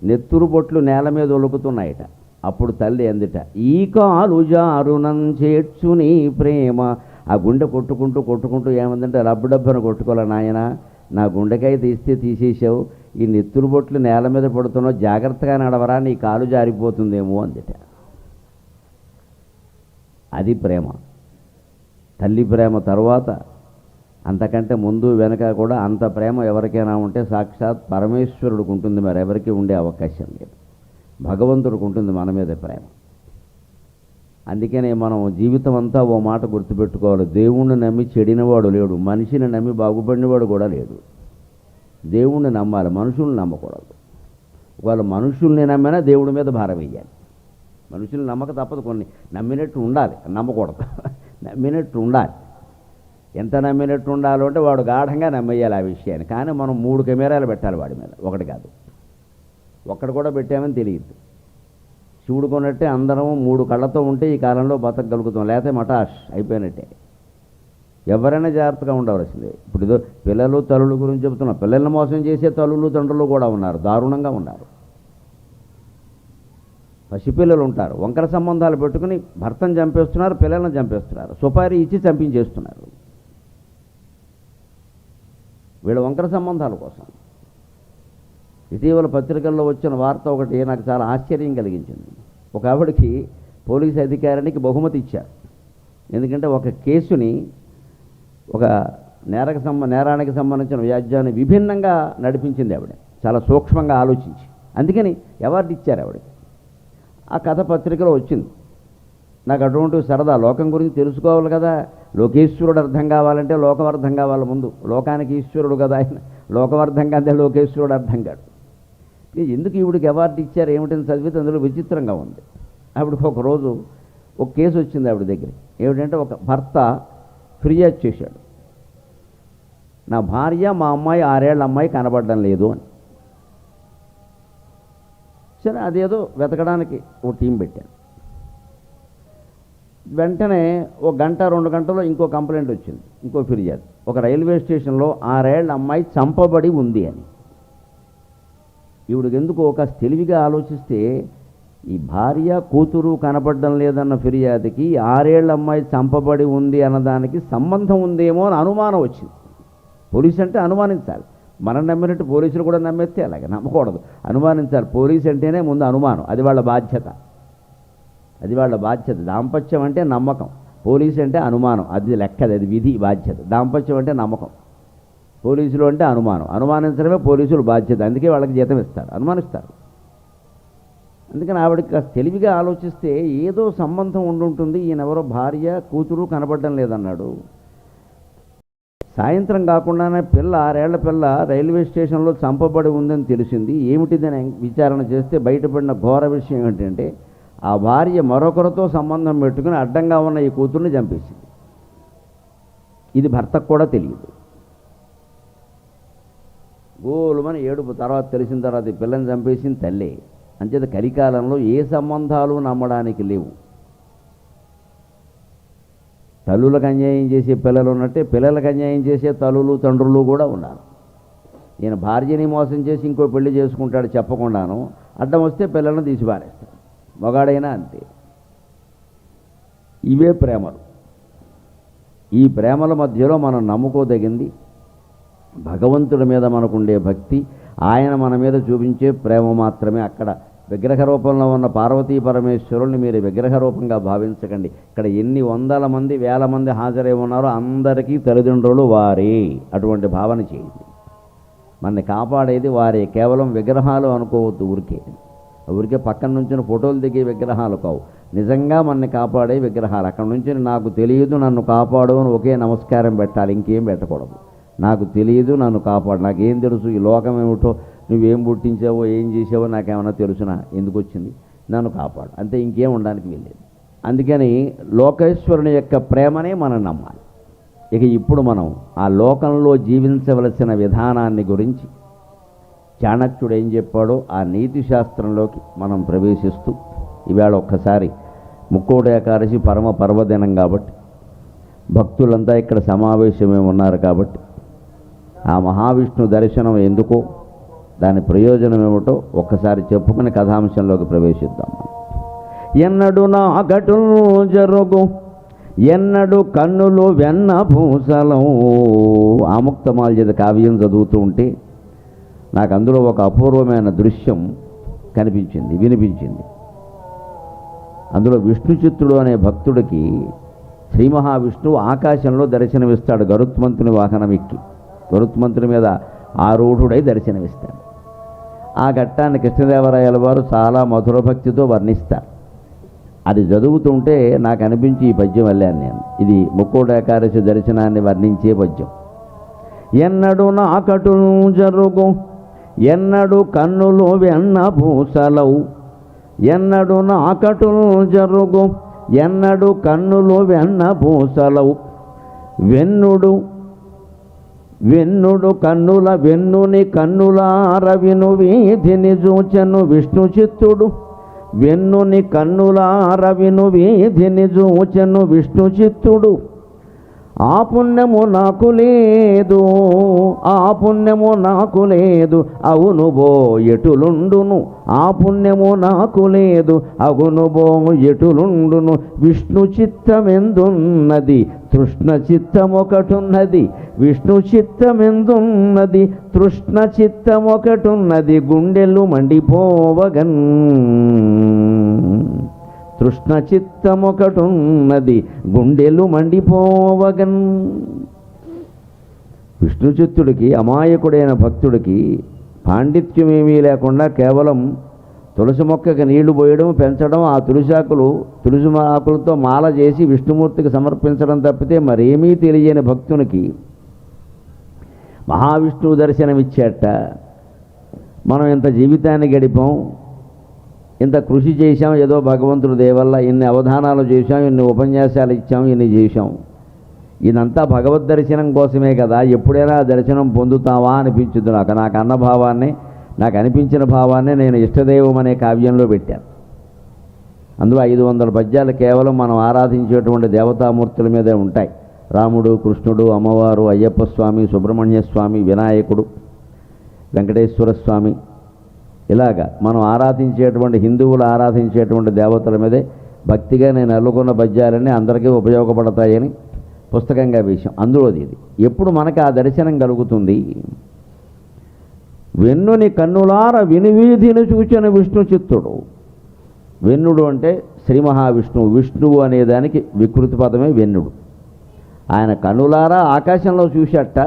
నెత్తురు బొట్లు నేల మీద ఒలుకుతున్నాయట. అప్పుడు తల్లి అందుట, ఈ కాలు జారునం చేర్చుని ప్రేమ. ఆ గుండె కొట్టుకుంటూ ఏమందంటే రబ్బడబ్బను కొట్టుకోలే నాయన, నా గుండెకాయ తీస్తే తీసేసావు, ఈ నెత్తురు బొట్లు నేల మీద పడుతున్నావు, జాగ్రత్తగా నడవరా, నీ కాలు జారిపోతుందేమో అందుట. అది ప్రేమ. తల్లి ప్రేమ తరువాత అంతకంటే ముందు వెనక కూడా అంత ప్రేమ ఎవరికైనా ఉంటే సాక్షాత్ పరమేశ్వరుడికి ఉంటుంది, మరి ఎవరికి ఉండే అవకాశం లేదు. భగవంతుడికి ఉంటుంది మన మీద ప్రేమ. అందుకనే మనం జీవితం అంతా ఓ మాట గుర్తుపెట్టుకోవాలి, దేవుణ్ణి నమ్మి చెడినవాడు లేడు, మనిషిని నమ్మి బాగుపడినవాడు కూడా లేడు. దేవుణ్ణి నమ్మాలి, మనుషుల్ని నమ్మకూడదు. వాళ్ళు మనుషుల్ని నమ్మినా దేవుడి మీద భారం వేయాలి. మనుషుల్ని నమ్మక తప్పదు, కొన్ని నమ్మినట్టు ఉండాలి, నమ్మకూడదు. నమ్మినట్టు ఉండాలి. ఎంత నమ్మినట్టు ఉండాలో అంటే వాడు గాఢంగా నమ్మేయాలి ఆ విషయాన్ని. కానీ మనం 3 కెమెరాలు పెట్టాలి వాడి మీద, ఒకటి కాదు. ఒక్కడు కూడా పెట్టామని తెలియదు. శివుడు కొన్నట్టే అందరం 3 కళ్ళతో ఉంటే ఈ కాలంలో బతకగలుగుతాం, లేకపోతే మటాష్ అయిపోయినట్టే. ఎవరైనా జాగ్రత్తగా ఉండవలసిందే. ఇప్పుడు ఏదో పిల్లలు తల్లుల గురించి చెబుతున్నాం, పిల్లల్ని మోసం చేసే తల్లులు తండ్రులు కూడా ఉన్నారు, దారుణంగా ఉన్నారు. పసిపిల్లలు ఉంటారు, వంకర సంబంధాలు పెట్టుకుని భర్తను చంపేస్తున్నారు, పిల్లలను చంపేస్తున్నారు, సుపారీ ఇచ్చి చంపించేస్తున్నారు. వీళ్ళ వంకర సంబంధాల కోసం. ఇటీవల పత్రికల్లో వచ్చిన వార్త ఒకటి నాకు చాలా ఆశ్చర్యం కలిగించింది. ఒక ఆవిడకి పోలీసు అధికారానికి బహుమతి ఇచ్చారు. ఎందుకంటే ఒక కేసుని, ఒక నేరానికి సంబంధించిన వ్యాజ్యాన్ని విభిన్నంగా నడిపించింది ఆవిడ, చాలా సూక్ష్మంగా ఆలోచించి. అందుకని అవార్డు ఇచ్చారు ఆవిడకి. ఆ కథ పత్రికలో వచ్చింది. నాకు అటువంటి సరదా, లోకం గురించి తెలుసుకోవాలి కదా. లోకేశ్వరుడు అర్థం కావాలంటే లోకం అర్థం కావాలి ముందు. లోకానికి ఈశ్వరుడు కదా ఆయన, లోకం అర్థం కాదే లోకేశ్వరుడు అర్థం కాడు. ఎందుకు ఈవిడికి అవార్డు ఇచ్చారు ఏమిటని చదివితే అందులో విచిత్రంగా ఉంది. ఆవిడకి ఒకరోజు ఒక కేసు వచ్చింది ఆవిడ దగ్గర. ఏమిటంటే ఒక భర్త ఫిర్యాదు చేశాడు, నా భార్య మా అమ్మాయి 6 ఏళ్ల అమ్మాయి కనబడడం లేదు అని. సరే అదేదో వెతకడానికి ఓ టీం పెట్టాను. వెంటనే 1 గంట 2 గంటలో ఇంకో కంప్లైంట్ వచ్చింది, ఇంకో ఫిర్యాదు. ఒక రైల్వే స్టేషన్లో 6 ఏళ్ల అమ్మాయి చంపబడి ఉంది అని. ఈవిడికి ఎందుకు ఒక తెలివిగా ఆలోచిస్తే ఈ భార్య కూతురు కనపడడం లేదన్న ఫిర్యాదుకి 6 ఏళ్ల అమ్మాయి చంపబడి ఉంది అన్నదానికి సంబంధం ఉందేమో అని అనుమానం వచ్చింది. పోలీసు అంటే అనుమానించాలి. మనం నమ్మినట్టు పోలీసులు కూడా నమ్మేస్తే అలాగే నమ్మకూడదు, అనుమానించాలి. పోలీసు అంటేనే ముందు అనుమానం, అది వాళ్ళ బాధ్యత, అది వాళ్ళ బాధ్యత. దాంపత్యం అంటే నమ్మకం, పోలీసు అంటే అనుమానం, అది లెక్కది, అది విధి, బాధ్యత. దాంపత్యం అంటే నమ్మకం, పోలీసులు అంటే అనుమానం. అనుమానించడమే పోలీసులు బాధ్యత. అందుకే వాళ్ళకి జీతం ఇస్తారు, అనుమానిస్తారు. అందుకని ఆవిడకి తెలివిగా ఆలోచిస్తే ఏదో సంబంధం ఉండుంటుంది. ఈయనెవరో భార్య కూతురు కనపడడం లేదన్నాడు. సాయంత్రం కాకుండానే పిల్ల 6 ఏళ్ల పిల్ల రైల్వే స్టేషన్లో చంపబడి ఉందని తెలిసింది. ఏమిటిదని విచారణ చేస్తే బయటపడిన ఘోర విషయం ఏంటంటే ఆ భార్య మరొకరితో సంబంధం పెట్టుకుని అడ్డంగా ఉన్న ఈ కూతుర్ని చంపేసింది. ఇది భర్తకు కూడా తెలియదు. గోలుమని ఏడుపు. తర్వాత తెలిసిన తర్వాత ఈ పిల్లని చంపేసింది తల్లే. అంచేత కలికాలంలో ఏ సంబంధాలు నమ్మడానికి లేవు. తల్లులకు అన్యాయం చేసే పిల్లలు ఉన్నట్టే పిల్లలకు అన్యాయం చేసే తల్లులు తండ్రులు కూడా ఉన్నారు. ఈయన భార్యని మోసం చేసి ఇంకో పెళ్లి చేసుకుంటాడు చెప్పకుండాను. అడ్డం వస్తే పిల్లలను తీసి పారేస్తాడు. మగాడైనా అంతే. ఇవే ప్రేమలు. ఈ ప్రేమల మధ్యలో మనం నమ్ముకోదగింది భగవంతుడి మీద మనకుండే భక్తి, ఆయన మన మీద చూపించే ప్రేమ మాత్రమే. అక్కడ విగ్రహ రూపంలో ఉన్న పార్వతీ పరమేశ్వరుల్ని మీరు విగ్రహ రూపంగా భావించకండి. ఇక్కడ ఎన్ని వందల మంది వేల మంది హాజరై ఉన్నారో అందరికీ తల్లిదండ్రులు వారే. అటువంటి భావన చేయండి. మనని కాపాడేది వారే. కేవలం విగ్రహాలు అనుకోవద్దు. ఊరికే పక్కన నుంచి ఫోటోలు దిగే విగ్రహాలు కావు. నిజంగా మనని కాపాడే విగ్రహాలు. అక్కడ నుంచి నాకు తెలియదు నన్ను కాపాడు అని ఒకే నమస్కారం పెట్టాలి, ఇంకేం పెట్టకూడదు. నాకు తెలియదు నన్ను కాపాడు, నాకేం తెలుసు ఈ లోకం ఏమిటో, నువ్వేం పుట్టించావో ఏం చేసావో నాకేమన్నా తెలుసునా, ఎందుకు వచ్చింది, నన్ను కాపాడు, అంతే. ఇంకేం ఉండడానికి వీల్లేదు. అందుకని లోకేశ్వరుని యొక్క ప్రేమనే మనం నమ్మాలి. ఇక ఇప్పుడు మనం ఆ లోకంలో జీవించవలసిన విధానాన్ని గురించి చాణక్యుడు ఏం చెప్పాడో ఆ నీతి శాస్త్రంలోకి మనం ప్రవేశిస్తూ ఈవేళ ఒక్కసారి ముక్కోటి ఏకాదశి పరమ పర్వదినం కాబట్టి భక్తులంతా ఇక్కడ సమావేశమే ఉన్నారు కాబట్టి ఆ మహావిష్ణు దర్శనం ఎందుకో దాని ప్రయోజనం ఏమిటో ఒక్కసారి చెప్పుకుని కథాంశంలోకి ప్రవేశిద్దాం. ఎన్నడు నా గటులు జరుగు ఎన్నడు కన్నులు వెన్న పూసలం. ఆముక్తమాల్యద కావ్యం చదువుతూ ఉంటే నాకు అందులో ఒక అపూర్వమైన దృశ్యం కనిపించింది, వినిపించింది. అందులో విష్ణు చిత్తుడు అనే భక్తుడికి శ్రీ మహావిష్ణువు ఆకాశంలో దర్శనమిస్తాడు. గరుత్మంతుని వాహనం ఎక్కి గరుత్మంతుని మీద ఆరూఢుడై దర్శనమిస్తాడు. ఆ ఘట్టాన్ని కృష్ణదేవరాయల వారు చాలా మధుర భక్తితో వర్ణిస్తారు. అది చదువుతుంటే నాకు అనిపించి ఈ పద్యం వెళ్ళాను నేను. ఇది ముక్కోటి ఏకాదశి దర్శనాన్ని వర్ణించే పద్యం. ఎన్నడు నాకటు జరుగు ఎన్నడు కన్నులు వెన్న పూసలవు. ఎన్నడు నాకటు జరుగు ఎన్నడు కన్నులు వెన్న పూసలవు. వెన్నుడు వెన్నుడు కన్నుల వెన్నుని కన్నులార విను వీధిని చూచెను విష్ణు చిత్తుడు. వెన్నుని కన్నులార విను వీధిని చూచెను విష్ణు చిత్తుడు. ఆ పుణ్యము నాకు లేదు ఆ పుణ్యము నాకు లేదు అవును బో ఎటులుండును. ఆ పుణ్యము నాకు లేదు అవును బో ఎటులుండును. విష్ణు చిత్తమెందున్నది తృష్ణ చిత్తమొకటున్నది. విష్ణు చిత్తమెందున్నది తృష్ణ చిత్తమొకటున్నది. గుండెలు మండిపోవగన్. తృష్ణ చిత్తమొకటున్నది గుండెలు మండిపోవగన్. విష్ణు చిత్తుడికి అమాయకుడైన భక్తుడికి పాండిత్యమేమీ లేకుండా కేవలం తులసి మొక్కకి నీళ్లు పోయడం, పెంచడం, ఆ తులసి ఆకులతో మాల చేసి విష్ణుమూర్తికి సమర్పించడం తప్పితే మరేమీ తెలియని భక్తునికి మహావిష్ణువు దర్శనమిచ్చేట. మనం ఇంత జీవితాన్ని గడిపాం, ఇంత కృషి చేశాం, ఏదో భగవంతుడి దయ వల్ల ఇన్ని అవధానాలు చేశాం, ఇన్ని ఉపన్యాసాలు ఇచ్చాం, ఇన్ని చేశాం. ఇదంతా భగవద్ దర్శనం కోసమే కదా. ఎప్పుడైనా దర్శనం పొందుతావా అనిపించుద్దు నాకు. నాకు అన్న భావాన్ని, నాకు అనిపించిన భావాన్ని నేను ఇష్టదైవం అనే కావ్యంలో పెట్టాను. అందులో 500 పద్యాలు కేవలం మనం ఆరాధించేటువంటి దేవతామూర్తుల మీదే ఉంటాయి. రాముడు, కృష్ణుడు, అమ్మవారు, అయ్యప్ప స్వామి, సుబ్రహ్మణ్య స్వామి, వినాయకుడు, వెంకటేశ్వర స్వామి, ఇలాగా మనం ఆరాధించేటువంటి హిందువులు ఆరాధించేటువంటి దేవతల మీదే భక్తిగా నేను అల్లుకున్న పద్యాలన్నీ అందరికీ ఉపయోగపడతాయని పుస్తకంగా వేశాం. అందులోది ఇది. ఎప్పుడు మనకి ఆ దర్శనం కలుగుతుంది? వెన్నుని కన్నులార వినివీధిని చూచిన విష్ణు చిత్తుడు. వెన్నుడు అంటే శ్రీ మహావిష్ణువు. విష్ణువు అనేదానికి వికృతి పదమే వెన్నుడు. ఆయన కన్నులారా ఆకాశంలో చూశాట.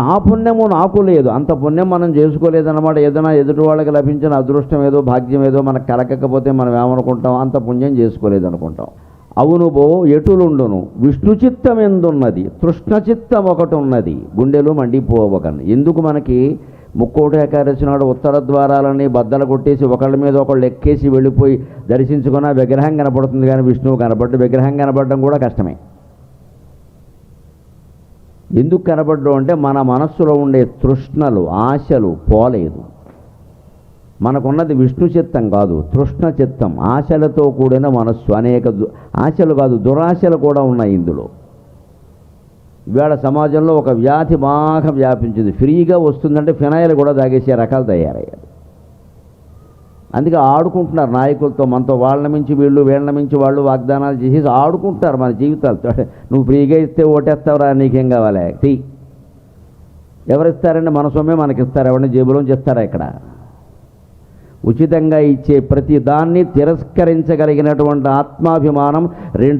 ఆ పుణ్యము నాకు లేదు, అంత పుణ్యం మనం చేసుకోలేదన్నమాట. ఏదైనా ఎదుటి వాళ్ళకి లభించిన అదృష్టం ఏదో భాగ్యం ఏదో మనకు కలగకపోతే మనం ఏమనుకుంటాం, అంత పుణ్యం చేసుకోలేదనుకుంటాం. అవును బో ఎటులుండును విష్ణు చిత్తం ఎందున్నది తృష్ణ చిత్తం ఒకటి ఉన్నది గుండెలు మండిపోవకను. ఎందుకు మనకి ముక్కోటి ఏకాదశి నాడు ఉత్తర ద్వారాలని బద్దలు కొట్టేసి ఒకళ్ళ మీద ఒకళ్ళు ఎక్కేసి వెళ్ళిపోయి దర్శించుకున్న విగ్రహం కనపడుతుంది, కానీ విష్ణువు కనపడ్డ విగ్రహం కనపడడం కూడా కష్టమే. ఎందుకు కనపడడం అంటే మన మనస్సులో ఉండే తృష్ణలు ఆశలు పోలేదు. మనకున్నది విష్ణు చిత్తం కాదు, తృష్ణ చిత్తం, ఆశలతో కూడిన మనస్సు. అనేక ఆశలు కాదు దురాశలు కూడా ఉన్నాయి ఇందులో. ఇవాళ సమాజంలో ఒక వ్యాధి బాగా వ్యాపించింది. ఫ్రీగా వస్తుందంటే ఫినాయిల్ కూడా తాగేసే రకాలు తయారయ్యారు. అందుకే ఆడుకుంటున్నారు నాయకులతో, మనతో వాళ్ళ మించి వీళ్ళు వీళ్ళ మించి వాళ్ళు వాగ్దానాలు చేసేసి ఆడుకుంటారు మన జీవితాలతో. నువ్వు ఫ్రీగా ఇస్తే ఓటేస్తావురా, నీకేం కావాలి తీ. ఎవరిస్తారండి? మన సొమ్మే మనకిస్తారు, ఎవరిని జేబులోంచి ఇస్తారా? ఇక్కడ ఉచితంగా ఇచ్చే ప్రతి దాన్ని తిరస్కరించగలిగినటువంటి ఆత్మాభిమానం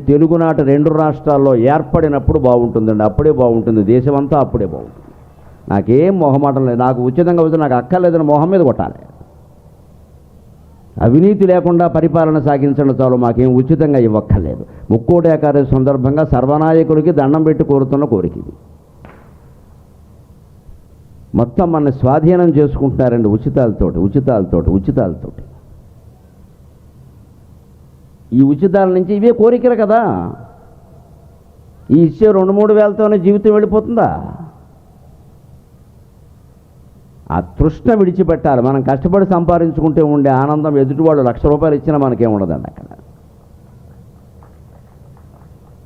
తెలుగునాటి 2 రాష్ట్రాల్లో ఏర్పడినప్పుడు బాగుంటుందండి. అప్పుడే బాగుంటుంది దేశమంతా, అప్పుడే బాగుంటుంది. నాకేం మొహమాటం లేదు, నాకు ఉచితంగా వస్తే నాకు అక్కర్లేదని మొహం మీద కొట్టాలి. అవినీతి లేకుండా పరిపాలన సాగించడం చాలు, మాకేం ఉచితంగా ఇవ్వక్కర్లేదు. ముక్కోటి ఏకాదశి సందర్భంగా సర్వనాయకుడికి దండం పెట్టి కోరుతున్న కోరిక ఇది. మొత్తం మన స్వాధీనం చేసుకుంటున్నారండి ఉచితాలతోటి. ఈ ఉచితాల నుంచి ఇవే కోరికలు కదా. ఈ ఇచ్చే 2-3 వేలతోనే జీవితం వెళ్ళిపోతుందా? ఆ తృష్ణ విడిచిపెట్టాలి. మనం కష్టపడి సంపాదించుకుంటే ఉండే ఆనందం ఎదుటివాళ్ళు 1,00,000 రూపాయలు ఇచ్చినా మనకేముండదండి అక్కడ.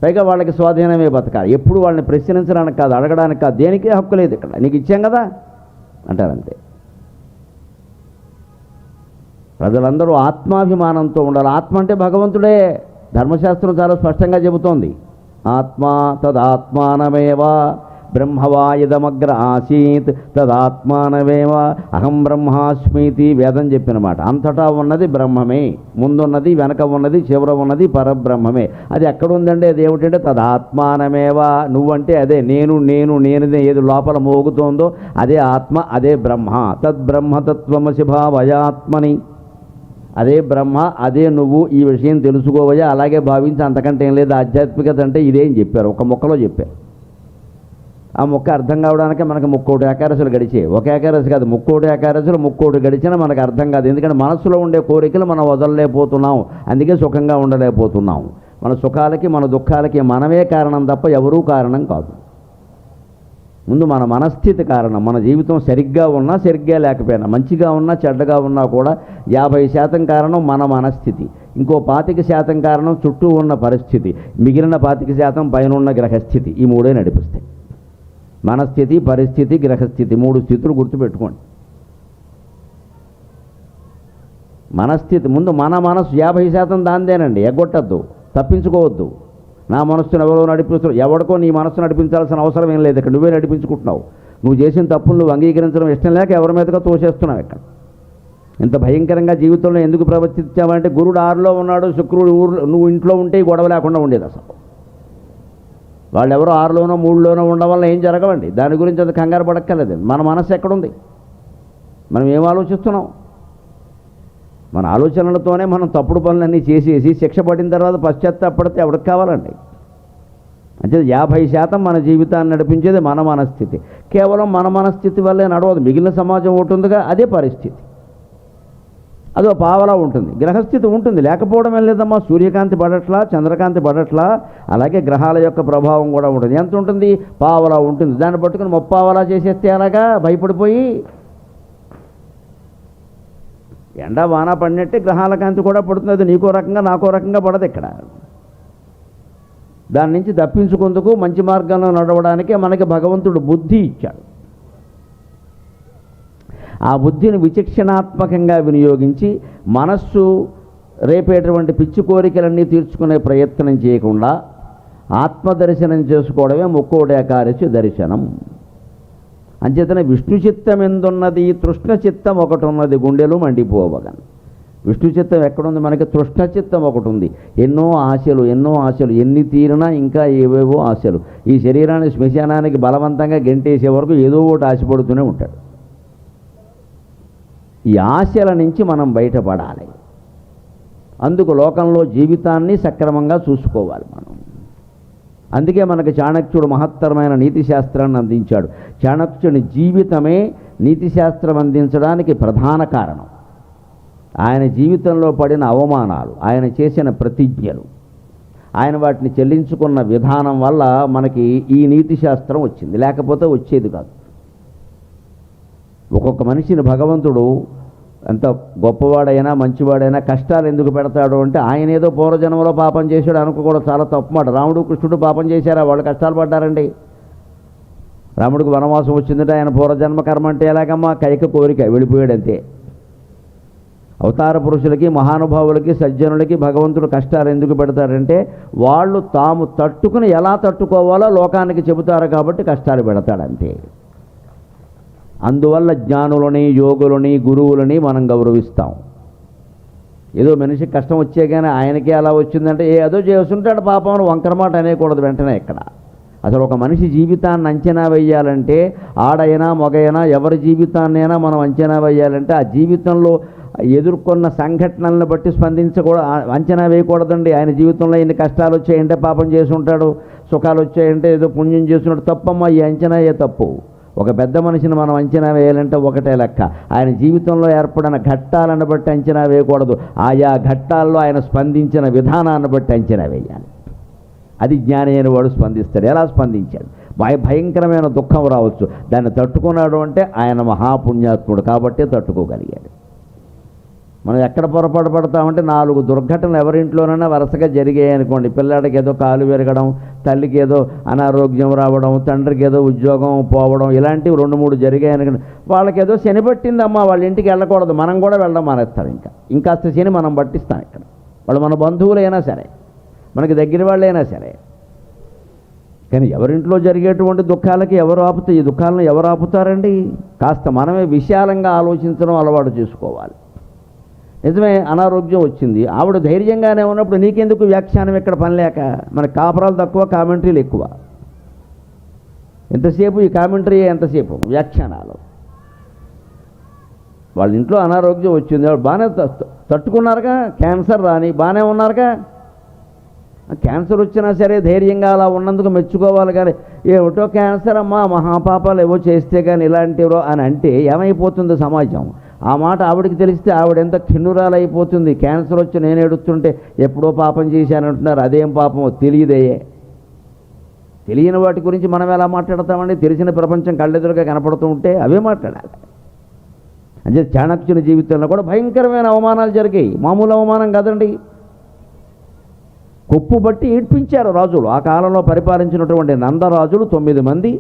పైగా వాళ్ళకి స్వాధీనమే బతకాలి. ఎప్పుడు వాళ్ళని ప్రశ్నించడానికి కాదు, అడగడానికి కాదు, దేనికే హక్కు లేదు ఇక్కడ. నీకు ఇచ్చాం కదా అంటారంతే. ప్రజలందరూ ఆత్మాభిమానంతో ఉండాలి. ఆత్మ అంటే భగవంతుడే. ధర్మశాస్త్రం చాలా స్పష్టంగా చెబుతోంది. ఆత్మా తదాత్మానమేవ బ్రహ్మవా ఇదమగ్ర ఆసీత్ తదాత్మానమేవ అహం బ్రహ్మాస్మీతి వేదం చెప్పిన మాట. అంతటా ఉన్నది బ్రహ్మమే, ముందున్నది వెనక ఉన్నది చివర ఉన్నది పరబ్రహ్మమే. అది ఎక్కడుందండి? అది ఏమిటంటే తదాత్మానమేవ. నువ్వంటే అదే నేనుదే ఏది లోపల మోగుతోందో అదే ఆత్మ, అదే బ్రహ్మ. తద్బ్రహ్మతత్వమసి భావయాత్మని. అదే బ్రహ్మ, అదే నువ్వు. ఈ విషయం తెలుసుకోవయ్యా, అలాగే భావించి, అంతకంటే ఏం లేదు. ఆధ్యాత్మికత అంటే ఇదేం చెప్పారు, ఒక మొక్కలో చెప్పారు. ఆ మొక్క అర్థం కావడానికి మనకు 30 ఏకాదశులు గడిచే. ఒక ఏకాదశి కాదు, 30 ఏకాదశులు 30 గడిచినా మనకు అర్థం కాదు. ఎందుకంటే మనసులో ఉండే కోరికలు మనం వదలలేకపోతున్నాం, అందుకే సుఖంగా ఉండలేకపోతున్నాం. మన సుఖాలకి మన దుఃఖాలకి మనమే కారణం తప్ప ఎవరూ కారణం కాదు. ముందు మన మనస్థితి కారణం. మన జీవితం సరిగ్గా ఉన్నా సరిగ్గా లేకపోయినా, మంచిగా ఉన్నా చెడ్డగా ఉన్నా కూడా 50% కారణం మన మనస్థితి. ఇంకో 25% కారణం చుట్టూ ఉన్న పరిస్థితి. మిగిలిన 25% పైన ఉన్న గ్రహస్థితి. ఈ 3 నడిపిస్తాయి. మనస్థితి, పరిస్థితి, గ్రహస్థితి, 3 స్థితులు గుర్తుపెట్టుకోండి. మనస్థితి ముందు మన మనసు 50% దాందేనండి, ఎగ్గొట్టద్దు, తప్పించుకోవద్దు. నా మనస్సును ఎవరో నడిపిస్తారు, ఎవరికో నీ మనస్సు నడిపించాల్సిన అవసరం ఏం లేదు. ఇక్కడ నువ్వే నడిపించుకుంటున్నావు. నువ్వు చేసిన తప్పులు నువ్వు అంగీకరించడం ఇష్టం లేక ఎవరి మీదగా తోసేస్తున్నావు. ఇక్కడ ఇంత భయంకరంగా జీవితంలో ఎందుకు ప్రవర్తించావంటే గురుడు 6లో ఉన్నాడు, శుక్రుడు నువ్వు ఇంట్లో ఉంటే గొడవ లేకుండా ఉండేది. అసలు వాళ్ళు ఎవరో 6లోనో 3లోనో ఉండడం వల్ల ఏం జరగవండి. దాని గురించి అది కంగారు పడక్కర్లేదు. మన మనసు ఎక్కడుంది, మనం ఏం ఆలోచిస్తున్నాం? మన ఆలోచనలతోనే మనం తప్పుడు పనులన్నీ చేసేసి శిక్ష పడిన తర్వాత పశ్చాత్తాపడితే ఎవరికి కావాలండి? అంటే 50% మన జీవితాన్ని నడిపించేది మన మనస్థితి. కేవలం మన మనస్థితి వల్లే నడవదు. మిగిలిన సమాజం ఒకటి ఉందిగా, అదే పరిస్థితి. అదో పావలా ఉంటుంది. గ్రహస్థితి ఉంటుంది, లేకపోవడం ఏం లేదమ్మా. సూర్యకాంతి పడట్లా, చంద్రకాంతి పడట్లా. అలాగే గ్రహాల యొక్క ప్రభావం కూడా ఉంటుంది. ఎంత ఉంటుంది? పావలా ఉంటుంది. దాన్ని పట్టుకుని ముప్పావలా చేసేస్తే అలాగా భయపడిపోయి ఎండ వాన పడినట్టే గ్రహాల కాంతి కూడా పడుతుంది. అది నీకో రకంగా నాకో రకంగా పడదు. ఇక్కడ దాని నుంచి తప్పించుకుందుకు మంచి మార్గంలో నడవడానికే మనకి భగవంతుడు బుద్ధి ఇచ్చాడు. ఆ బుద్ధిని విచక్షణాత్మకంగా వినియోగించి మనస్సు రేపేటువంటి పిచ్చి కోరికలన్నీ తీర్చుకునే ప్రయత్నం చేయకుండా ఆత్మదర్శనం చేసుకోవడమే ముక్కోటి ఏకాదశి దర్శనం. అంచేతనే విష్ణు చిత్తం ఎందున్నది? తృష్ణ చిత్తం ఒకటి ఉన్నది, గుండెలు మండిపోవగన్. విష్ణు చిత్తం ఎక్కడుంది? మనకి తృష్ణ చిత్తం ఒకటి ఉంది. ఎన్నో ఆశలు ఎన్ని తీరినా ఇంకా ఏవేవో ఆశలు. ఈ శరీరాన్ని శ్మశానానికి బలవంతంగా గెంటేసే వరకు ఏదో ఒకటి ఆశపడుతూనే ఉంటాడు. ఈ ఆశల నుంచి మనం బయటపడాలి. అందుకు లోకంలో జీవితాన్ని సక్రమంగా చూసుకోవాలి మనం. అందుకే మనకి చాణక్యుడు మహత్తరమైన నీతి శాస్త్రాన్ని అందించాడు. చాణక్యుని జీవితమే నీతి శాస్త్రం అందించడానికి ప్రధాన కారణం. ఆయన జీవితంలో పడిన అవమానాలు, ఆయన చేసిన ప్రతిజ్ఞలు, ఆయన వాటిని చెల్లించుకున్న విధానం వల్ల మనకి ఈ నీతి శాస్త్రం వచ్చింది, లేకపోతే వచ్చేది కాదు. ఒక్కొక్క మనిషిని భగవంతుడు ఎంత గొప్పవాడైనా మంచివాడైనా కష్టాలు ఎందుకు పెడతాడు అంటే ఆయన ఏదో పూర్వజన్మలో పాపం చేశాడు అనుకో కూడా చాలా తప్పు మాట. రాముడు కృష్ణుడు పాపం చేశారా? వాళ్ళు కష్టాలు పడ్డారండి. రాముడికి వనవాసం వచ్చిందంటే ఆయన పూర్వజన్మ కర్మ అంటే ఎలాగమ్మా? కైక కోరిక వెళ్ళిపోయాడంతే. అవతార పురుషులకి, మహానుభావులకి, సజ్జనులకి భగవంతుడు కష్టాలు ఎందుకు పెడతాడంటే వాళ్ళు తాము తట్టుకుని ఎలా తట్టుకోవాలో లోకానికి చెబుతారు కాబట్టి కష్టాలు పెడతాడంతే. అందువల్ల జ్ఞానులని, యోగులని, గురువులని మనం గౌరవిస్తాం. ఏదో మనిషికి కష్టం వచ్చే కానీ ఆయనకే అలా వచ్చిందంటే ఏదో చేస్తుంటాడు పాపం అని వంకర మాట అనేకూడదు వెంటనే. ఇక్కడ అసలు ఒక మనిషి జీవితాన్ని అంచనా వేయాలంటే, ఆడైనా మగైనా ఎవరి జీవితాన్నైనా మనం అంచనా వేయాలంటే ఆ జీవితంలో ఎదుర్కొన్న సంఘటనలను బట్టి అంచనా వేయకూడదండి. ఆయన జీవితంలో ఎన్ని కష్టాలు వచ్చాయంటే పాపం చేసి ఉంటాడు, సుఖాలు వచ్చాయంటే ఏదో పుణ్యం చేస్తున్నాడు. తప్పమ్మా, ఈ అంచనాయే తప్పు. ఒక పెద్ద మనిషిని మనం అంచనా వేయాలంటే ఒకటే లెక్క, ఆయన జీవితంలో ఏర్పడిన ఘట్టాలను బట్టి అంచనా వేయకూడదు, ఆయా ఘట్టాల్లో ఆయన స్పందించిన విధానాన్ని బట్టి అంచనా వేయాలి. అది జ్ఞాని అయిన వాడు స్పందిస్తాడు. ఎలా స్పందించాడు? భయంకరమైన దుఃఖం రావచ్చు, దాన్ని తట్టుకున్నాడు అంటే ఆయన మహాపుణ్యాత్ముడు కాబట్టే తట్టుకోగలిగాడు. మనం ఎక్కడ పొరపాటు పడతామంటే 4 దుర్ఘటనలు ఎవరింట్లోనైనా వరుసగా జరిగాయి అనుకోండి. పిల్లాడికి ఏదో కాలు విరగడం, తల్లికి ఏదో అనారోగ్యం రావడం, తండ్రికి ఏదో ఉద్యోగం పోవడం, ఇలాంటివి 2-3 జరిగాయి అనుకోండి. వాళ్ళకి ఏదో శని పట్టిందమ్మా, వాళ్ళ ఇంటికి వెళ్ళకూడదు, మనం కూడా వెళ్ళడం మానేస్తాం. ఇంకాస్త శని మనం పట్టిస్తాం. ఇక్కడ వాళ్ళు మన బంధువులైనా సరే, మనకి దగ్గర వాళ్ళైనా సరే. కానీ ఎవరింట్లో జరిగేటువంటి దుఃఖాలకి ఈ దుఃఖాలను ఎవరు ఆపుతారండి? కాస్త మనమే విశాలంగా ఆలోచించడం అలవాటు చేసుకోవాలి. నిజమే, అనారోగ్యం వచ్చింది, ఆవిడ ధైర్యంగానే ఉన్నప్పుడు నీకెందుకు వ్యాఖ్యానం ఇక్కడ పని లేక? మన కాపురాలు తక్కువ, కామెంటరీలు ఎక్కువ. ఎంతసేపు ఈ కామెంటరీ, ఎంతసేపు వ్యాఖ్యానాలు. వాళ్ళ ఇంట్లో అనారోగ్యం వచ్చింది, వాళ్ళు బాగానే తట్టుకున్నారుగా, క్యాన్సర్ రాని బాగానే ఉన్నారుగా. క్యాన్సర్ వచ్చినా సరే ధైర్యంగా అలా ఉన్నందుకు మెచ్చుకోవాలి. కానీ ఏమిటో క్యాన్సర్ అమ్మా, మహాపాపాలు ఏవో చేస్తే కానీ ఇలాంటివో అని అంటే ఏమైపోతుంది సమాజం? ఆ మాట ఆవిడికి తెలిస్తే ఆవిడ ఎంత ఖిన్నురాలైపోతుంది. క్యాన్సర్ వచ్చి నేను ఏడుస్తుంటే ఎప్పుడో పాపం చేశానంటున్నారు, అదేం పాపమో తెలియదే. తెలియని వాటి గురించి మనం ఎలా మాట్లాడతామండి? తెలిసిన ప్రపంచం కళ్ళెదురుగా కనపడుతూ ఉంటే అవే మాట్లాడాలి. అంటే చాణక్యుని జీవితంలో కూడా భయంకరమైన అవమానాలు జరిగాయి. మామూలు అవమానం కాదండి. కొప్పు బట్టి ఈడ్పించారు రాజులు. ఆ కాలంలో పరిపాలించినటువంటి నందరాజులు 9 మంది.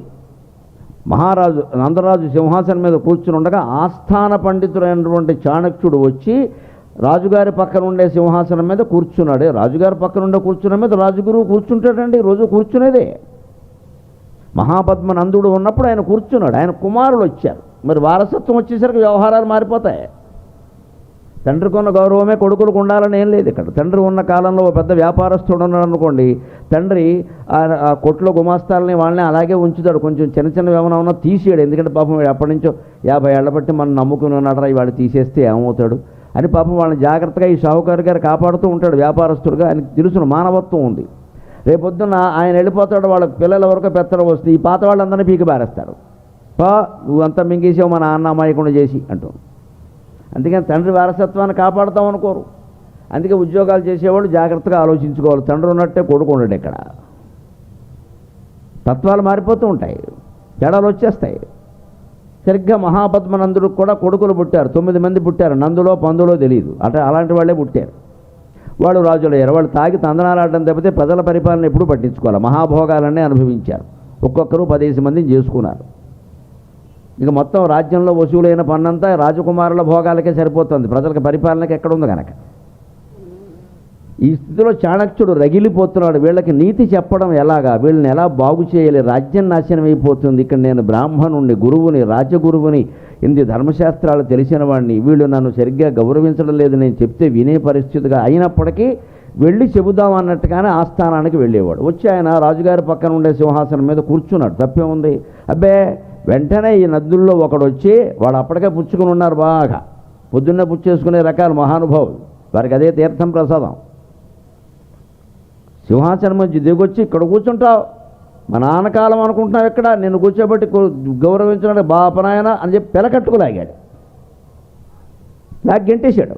నందరాజు సింహాసనం మీద కూర్చుని ఉండగా ఆస్థాన పండితుడైనటువంటి చాణక్యుడు వచ్చి రాజుగారి పక్కన ఉండే సింహాసనం మీద కూర్చున్నాడు. రాజుగారి పక్కన ఉండే కూర్చున్న మీద రాజుగురువు కూర్చుంటాడండి, రోజు కూర్చునేదే. మహాపద్మనందుడు ఉన్నప్పుడు ఆయన కూర్చున్నాడు, ఆయన కుమారులు వచ్చారు. మరి వారసత్వం వచ్చేసరికి వ్యవహారాలు మారిపోతాయి. తండ్రికి ఉన్న గౌరవమే కొడుకులకు ఉండాలని ఏం లేదు ఇక్కడ. తండ్రి ఉన్న కాలంలో ఓ పెద్ద వ్యాపారస్తుడు ఉన్నాడు అనుకోండి, తండ్రి ఆ కొట్లో గుమాస్తాలని వాళ్ళని అలాగే ఉంచుతాడు. కొంచెం చిన్న ఏమైనా ఉన్నా తీసేయడు. ఎందుకంటే పాపం ఎప్పటి నుంచో 50 ఏళ్ల బట్టి మనం నమ్ముకుని ఉన్నాడు, ఇవాళ తీసేస్తే ఏమవుతాడు అని పాపం వాళ్ళని జాగ్రత్తగా ఈ షావుకారు గారు కాపాడుతూ ఉంటాడు. వ్యాపారస్తుడుగా ఆయనకు తెలుసును, మానవత్వం ఉంది. రేపొద్దున ఆయన వెళ్ళిపోతాడు, వాళ్ళ పిల్లల వరకు పెత్తడం వస్తుంది, ఈ పాత వాళ్ళందరినీ పీకి బారేస్తారు. నువ్వంతా మింగేసావు మా నాన్న అమాయకుండా చేసి అంటూ. అందుకని తండ్రి వారసత్వాన్ని కాపాడుతాం అనుకోరు. అందుకే ఉద్యోగాలు చేసేవాళ్ళు జాగ్రత్తగా ఆలోచించుకోవాలి. తండ్రి ఉన్నట్టే కొడుకు ఉండడు. ఇక్కడ తత్వాలు మారిపోతూ ఉంటాయి, తేడాలు వచ్చేస్తాయి. సరిగ్గా మహాపద్మనందుడికి కూడా కొడుకులు పుట్టారు. 9 మంది పుట్టారు. నందులో పందులో తెలియదు, అలాంటి వాళ్ళే పుట్టారు. వాళ్ళు రాజులయ్యారు. వాళ్ళు తాగి తందనాలాడడం తప్పితే ప్రజల పరిపాలన ఎప్పుడూ పట్టించుకోవాలి. మహాభోగాలన్నీ అనుభవించారు. ఒక్కొక్కరు 15 మందిని చేసుకున్నారు. ఇక మొత్తం రాజ్యంలో వసూలైన పన్నంతా రాజకుమారుల భోగాలకే సరిపోతుంది, ప్రజలకు పరిపాలనకి ఎక్కడుంది కనుక. ఈ స్థితిలో చాణక్యుడు రగిలిపోతున్నాడు. వీళ్ళకి నీతి చెప్పడం ఎలాగా, వీళ్ళని ఎలా బాగు చేయాలి? రాజ్యం నాశనం అయిపోతుంది. ఇక్కడ నేను బ్రాహ్మణుణ్ణి, గురువుని, రాజగురువుని, ఇన్ని ధర్మశాస్త్రాలు తెలిసిన వాడిని, వీళ్ళు నన్ను సరిగ్గా గౌరవించడం లేదు, నేను చెప్తే వినే పరిస్థితిగా అయినప్పటికీ వెళ్ళి చెబుదాం అన్నట్టుగానే ఆస్థానానికి వెళ్ళేవాడు. వచ్చి ఆయన రాజుగారి పక్కన ఉండే సింహాసనం మీద కూర్చున్నాడు. తప్పే ఉంది? అబ్బే, వెంటనే ఈ నదుల్లో ఒకడు వచ్చి, వాడు అప్పటికే పుచ్చుకుని ఉన్నారు బాగా, పొద్దున్నే పుచ్చేసుకునే రకాల మహానుభావులు. వారికి అదే తీర్థం ప్రసాదం. సింహాసనం నుంచి దిగొచ్చి ఇక్కడ కూర్చుంటావు, మా నాన్నకాలం అనుకుంటున్నావు, ఎక్కడ నిన్ను కూర్చోబెట్టి గౌరవించడానికి బాపనాయన అని చెప్పి పెలకట్టుకులాగాడు, నాకు గెంటేశాడు.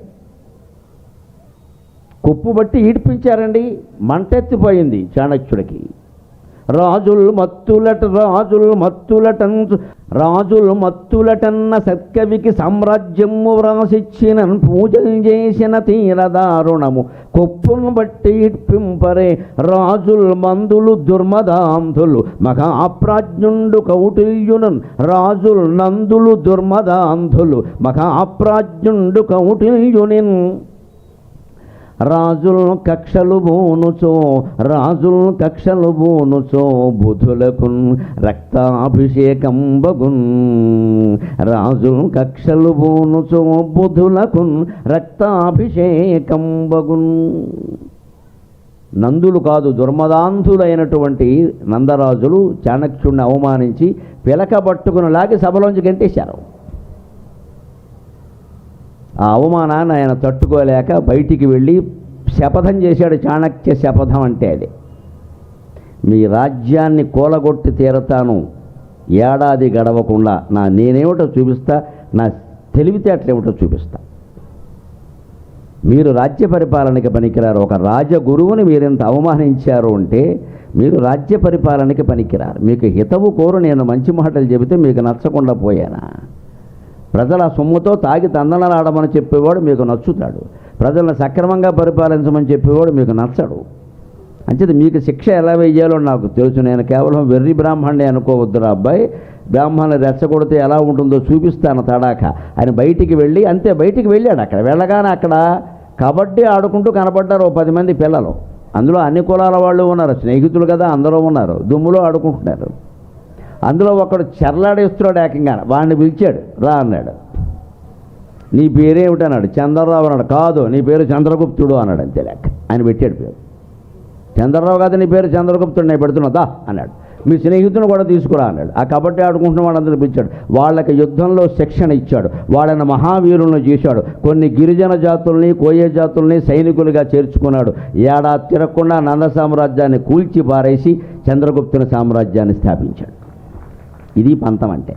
కుప్పు బట్టి ఈడ్పించారండి, మంటెత్తిపోయింది చాణక్యుడికి. రాజుల్ మత్తులటన్న సత్కవికి సామ్రాజ్యము వ్రాసిచ్చిన పూజలు చేసిన తీరదారుణము కొప్పును బట్టి ఇడ్పింపరే రాజుల్ మందులు దుర్మదాంధులు మహాప్రాజ్ఞుండు కౌటిల్యునన్ రాజుల్ నందులు దుర్మదాంధులు మహాప్రాజ్ఞుండు కౌటిల్యునిన్ రాజుల్ కక్షలు బూనుచో బుధులకున్ రక్తాభిషేకం బగున్ రాజుల్ కక్షలు బూనుచో బుధులకున్ రక్తాభిషేకం బగున్. నందులు కాదు, దుర్మదాంధులైనటువంటి నందరాజులు చాణక్యుడిని అవమానించి పిలకబట్టుకుని లాగి సభలోంచి గెంటేశారు. ఆ అవమానాన్ని ఆయన తట్టుకోలేక బయటికి వెళ్ళి శపథం చేశాడు. చాణక్య శపథం అంటే అది, మీ రాజ్యాన్ని కూలగొట్టి తీరతాను, ఏడాది గడవకుండా నేనేమిటో చూపిస్తా, నా తెలివితేటలేమిటో చూపిస్తా. మీరు రాజ్య పరిపాలనకి పనికిరారు, ఒక రాజగురువుని మీరెంత అవమానించారు అంటే మీరు రాజ్య పరిపాలనకి పనికిరారు. మీకు హితవు కోరు నేను మంచి మాటలు చెబితే మీకు నచ్చకుండా పోయానా? ప్రజల సొమ్ముతో తాగి తందనలాడమని చెప్పేవాడు మీకు నచ్చుతాడు, ప్రజలను సక్రమంగా పరిపాలించమని చెప్పేవాడు మీకు నచ్చడు. అంచేది మీకు శిక్ష ఎలా వేయాలో నాకు తెలుసు. నేను కేవలం వెర్రి బ్రాహ్మణ్ణి అనుకోవద్దురా అబ్బాయి, బ్రాహ్మణులు రెచ్చగొడితే ఎలా ఉంటుందో చూపిస్తాను తడాక. ఆయన బయటికి వెళ్ళి అంతే, బయటికి వెళ్ళాడు. అక్కడ వెళ్ళగానే అక్కడ కబడ్డీ ఆడుకుంటూ కనపడ్డారు 10 మంది పిల్లలు. అందులో అన్ని కులాల వాళ్ళు ఉన్నారు, స్నేహితులు కదా అందరూ ఉన్నారు, దుమ్ములో ఆడుకుంటున్నారు. అందులో ఒకడు చెర్లాడేస్తున్నాడు ఏకంగా, వాడిని పిలిచాడు, రా అన్నాడు. నీ పేరేమిటి అన్నాడు. చంద్రరావు అన్నాడు. కాదు, నీ పేరు చంద్రగుప్తుడు అన్నాడు. అంతే లెక్క, ఆయన పెట్టాడు పేరు. చంద్రరావు కాదు, నీ పేరు చంద్రగుప్తుడు, నేను పెడుతున్నదా అన్నాడు. మీ స్నేహితుని కూడా తీసుకురా అన్నాడు. ఆ కబడ్డీ ఆడుకుంటున్న వాళ్ళందరూ పిలిచాడు. వాళ్ళకి యుద్ధంలో శిక్షణ ఇచ్చాడు, వాళ్ళని మహావీరులను చేశాడు. కొన్ని గిరిజన జాతుల్ని కోయ జాతుల్ని సైనికులుగా చేర్చుకున్నాడు. ఏడాది తిరగకుండా నంద సామ్రాజ్యాన్ని కూల్చి పారేసి చంద్రగుప్తుని సామ్రాజ్యాన్ని స్థాపించాడు. ఇది పంతం అంటే.